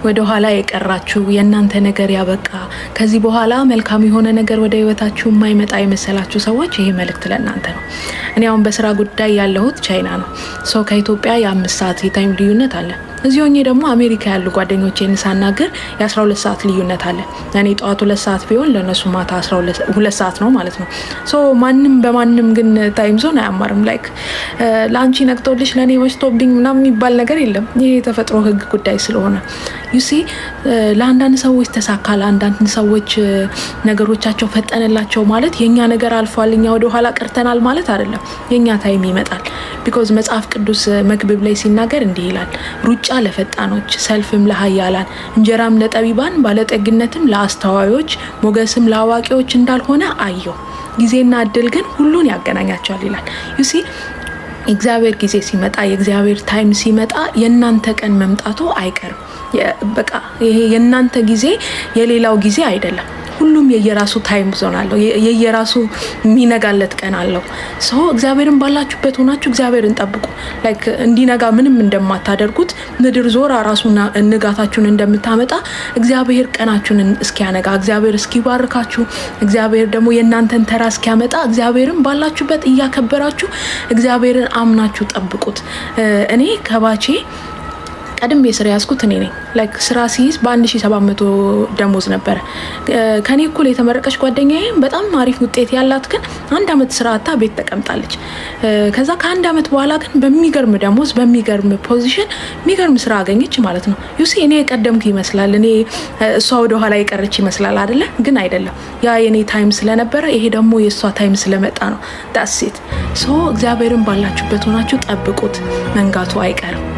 ወደ ኋላ የቀራችሁ የእናንተ ነገር ያበቃ ከዚህ በኋላ መልካም የሆነ ነገር ወደ ህይወታችሁ የማይመጣ የመሰላችሁ ሰዎች ይሄ መልእክት ለእናንተ ነው። እኔ አሁን በስራ ጉዳይ ያለሁት ቻይና ነው። ሰው ከኢትዮጵያ የ5 ሰዓት የታይም ልዩነት አለ። እዚህ ሆኜ ደግሞ አሜሪካ ያሉ ጓደኞቼን ሳናገር የ12 ሰዓት ልዩነት አለ። እኔ ጠዋት 2 ሰዓት ቢሆን ለነሱ ማታ 2 ሰዓት ነው ማለት ነው። ሶ ማንም በማንም ግን ታይም ዞን አያማርም። ላይክ ላንቺ ነቅቶልሽ ለኔ ወስቶብኝ ምናምን የሚባል ነገር የለም። ይሄ የተፈጥሮ ህግ ጉዳይ ስለሆነ ዩሲ ለአንዳንድ ሰዎች ተሳካ፣ ለአንዳንድ ሰዎች ነገሮቻቸው ፈጠነላቸው ማለት የኛ ነገር አልፏል፣ እኛ ወደ ኋላ ቀርተናል ማለት አይደለም። የኛ ታይም ይመጣል። ቢኮዝ መጽሐፍ ቅዱስ መክብብ ላይ ሲናገር እንዲህ ይላል፣ ሩጫ ለፈጣኖች፣ ሰልፍም ለኃያላን፣ እንጀራም ለጠቢባን፣ ባለጠግነትም ለአስተዋዮች፣ ሞገስም ለአዋቂዎች እንዳልሆነ አየሁ። ጊዜና እድል ግን ሁሉን ያገናኛቸዋል ይላል። ዩሲ እግዚአብሔር ጊዜ ሲመጣ፣ የእግዚአብሔር ታይም ሲመጣ የእናንተ ቀን መምጣቱ አይቀርም። በቃ ይሄ የእናንተ ጊዜ የሌላው ጊዜ አይደለም። ሁሉም የየራሱ ታይም ዞን አለው፣ የየራሱ የሚነጋለት ቀን አለው። ሰው እግዚአብሔርን ባላችሁበት ሆናችሁ እግዚአብሔርን ጠብቁ። ላይክ እንዲነጋ ምንም እንደማታደርጉት ምድር ዞራ ራሱና ንጋታችሁን እንደምታመጣ እግዚአብሔር ቀናችሁን እስኪያነጋ፣ እግዚአብሔር እስኪባርካችሁ፣ እግዚአብሔር ደግሞ የእናንተን ተራ እስኪያመጣ እግዚአብሔርን ባላችሁበት እያከበራችሁ እግዚአብሔርን አምናችሁ ጠብቁት። እኔ ከባቼ ቀድሜ ስራ ያዝኩት እኔ ነኝ። ላይክ ስራ ሲይዝ በ1700 ደሞዝ ነበር። ከኔ እኩል የተመረቀች ጓደኛዬ በጣም አሪፍ ውጤት ያላት ግን 1 አመት ስራ አታ ቤት ተቀምጣለች። ከዛ ከ1 አመት በኋላ ግን በሚገርም ደሞዝ በሚገርም ፖዚሽን የሚገርም ስራ አገኘች ማለት ነው። ዩሲ እኔ የቀደምኩ ይመስላል፣ እኔ እሷ ወደ ኋላ የቀረች ይመስላል አይደለ? ግን አይደለም። ያ የኔ ታይም ስለነበረ ይሄ ደግሞ የእሷ ታይም ስለመጣ ነው። ዳሴት ሶ እግዚአብሔርን ባላችሁበት ሆናችሁ ጠብቁት፣ መንጋቱ አይቀርም።